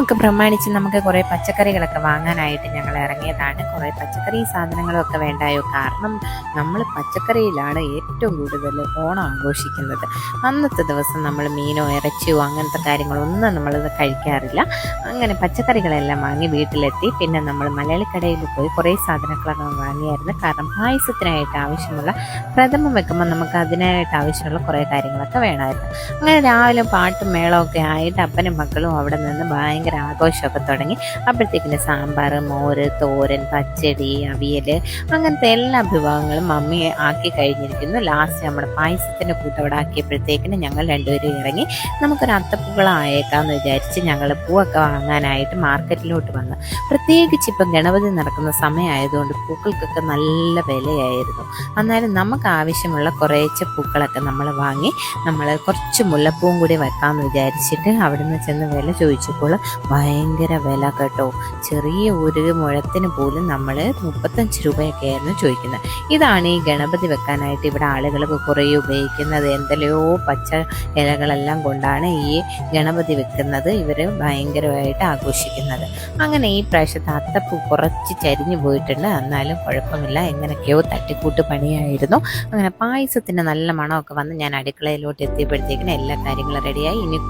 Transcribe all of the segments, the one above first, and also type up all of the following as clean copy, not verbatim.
ഓണമൊക്കെ പ്രമാണിച്ച് നമുക്ക് കുറേ പച്ചക്കറികളൊക്കെ വാങ്ങാനായിട്ട് ഞങ്ങൾ ഇറങ്ങിയതാണ്. കുറേ പച്ചക്കറി സാധനങ്ങളൊക്കെ വേണ്ടായോ, കാരണം നമ്മൾ പച്ചക്കറിയിലാണ് ഏറ്റവും കൂടുതൽ ഓണം ആഘോഷിക്കുന്നത്. അന്നത്തെ ദിവസം നമ്മൾ മീനോ ഇറച്ചിയോ അങ്ങനത്തെ കാര്യങ്ങളൊന്നും നമ്മളത് കഴിക്കാറില്ല. അങ്ങനെ പച്ചക്കറികളെല്ലാം വാങ്ങി വീട്ടിലെത്തി. പിന്നെ നമ്മൾ മലയാളിക്കടയിൽ പോയി കുറേ സാധനങ്ങളൊക്കെ വാങ്ങിയായിരുന്നു. കാരണം പായസത്തിനായിട്ട് ആവശ്യമുള്ള പ്രഥമം വെക്കുമ്പോൾ നമുക്ക് അതിനായിട്ട് ആവശ്യമുള്ള കുറേ കാര്യങ്ങളൊക്കെ വേണമായിരുന്നു. അങ്ങനെ രാവിലെ പാട്ടും മേളമൊക്കെ ആയിട്ട് അപ്പനും മക്കളും അവിടെ നിന്ന് ഭയങ്കര ആഘോഷമൊക്കെ തുടങ്ങി. അപ്പോഴത്തേക്കിന് സാമ്പാർ, മോര്, തോരൻ, പച്ചടി, അവിയൽ അങ്ങനത്തെ എല്ലാ വിഭവങ്ങളും മമ്മി ആക്കി കഴിഞ്ഞിരിക്കുന്നു. ലാസ്റ്റ് നമ്മുടെ പായസത്തിൻ്റെ കൂട്ട് അവിടെ ആക്കിയപ്പോഴത്തേക്കിന് ഞങ്ങൾ രണ്ടുപേരും ഇറങ്ങി നമുക്കൊരു അത്തപ്പൂക്കളായേക്കാമെന്ന് വിചാരിച്ച് ഞങ്ങൾ പൂവൊക്കെ വാങ്ങാനായിട്ട് മാർക്കറ്റിലോട്ട് വന്നു. പ്രത്യേകിച്ച് ഇപ്പം ഗണപതി നടക്കുന്ന സമയമായതുകൊണ്ട് പൂക്കൾക്കൊക്കെ നല്ല വിലയായിരുന്നു. എന്നാലും നമുക്ക് ആവശ്യമുള്ള കുറേശ്ശെ പൂക്കളൊക്കെ നമ്മൾ വാങ്ങി നമ്മൾ കുറച്ച് മുല്ലപ്പൂവും കൂടി വെക്കാമെന്ന് വിചാരിച്ചിട്ട് അവിടുന്ന് ചെന്ന് വില ചോദിച്ചപ്പോൾ ഭയങ്കര വില കേട്ടോ. ചെറിയ ഒരു മുഴത്തിന് പോലും നമ്മൾ 35 രൂപയൊക്കെ ആയിരുന്നു ചോദിക്കുന്നത്. ഇതാണ് ഈ ഗണപതി വെക്കാനായിട്ട് ഇവിടെ ആളുകൾ കുറേ ഉപയോഗിക്കുന്നത്. എന്തെല്ലോ പച്ച ഇലകളെല്ലാം കൊണ്ടാണ് ഈ ഗണപതി വെക്കുന്നത്. ഇവർ ഭയങ്കരമായിട്ട് ആഘോഷിക്കുന്നത്. അങ്ങനെ ഈ പ്രാവശ്യത്തെ അത്തപ്പൂ കുറച്ച് ചരിഞ്ഞു പോയിട്ടുണ്ട്. എന്നാലും കുഴപ്പമില്ല, എങ്ങനെയൊക്കെയോ തട്ടിക്കൂട്ട് പണിയായിരുന്നു. അങ്ങനെ പായസത്തിന് നല്ല മണമൊക്കെ വന്ന് ഞാൻ അടുക്കളയിലോട്ട് എത്തിയപ്പോഴത്തേക്കിന് എല്ലാ കാര്യങ്ങളും റെഡിയായി. ഇനി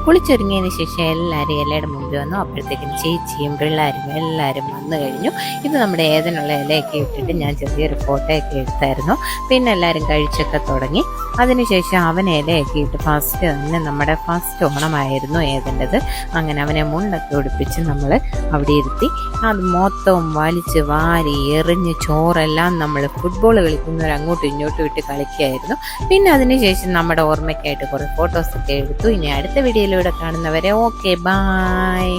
കുളിച്ചൊരുങ്ങിയതിന് ശേഷം എല്ലാവരും ഇലയുടെ മുമ്പിൽ വന്നു. അപ്പോഴത്തേക്കും ചേച്ചിയും പിള്ളേരും എല്ലാവരും വന്നു കഴിഞ്ഞു. ഇത് നമ്മുടെ ഏതിനുള്ള ഇലയൊക്കെ ഇട്ടിട്ട് ഞാൻ ചെറിയൊരു ഫോട്ടോയൊക്കെ എടുത്തായിരുന്നു. പിന്നെ എല്ലാവരും കഴിച്ചൊക്കെ തുടങ്ങി. അതിനുശേഷം അവൻ ഇലയൊക്കെ ഇട്ട് ഫസ്റ്റ് തന്നെ നമ്മുടെ ഫസ്റ്റ് ഓണമായിരുന്നു ഏതെൻ്റെത്. അങ്ങനെ അവനെ മുണ്ടൊക്കെ ഉടുപ്പിച്ച് നമ്മൾ അവിടെ ഇരുത്തി. അത് മൊത്തവും വലിച്ച് വാരി എറിഞ്ഞ് ചോറെല്ലാം നമ്മൾ ഫുട്ബോൾ കളിക്കുന്നവർ അങ്ങോട്ടും ഇങ്ങോട്ടും ഇട്ട് കളിക്കുകയായിരുന്നു. പിന്നെ അതിനുശേഷം നമ്മുടെ ഓർമ്മയ്ക്കായിട്ട് കുറേ ഫോട്ടോസൊക്കെ എടുത്തു. ഇനി അടുത്ത വീഡിയോയിലൂടെ കാണുന്നവരെ ഓക്കെ, ബായ്.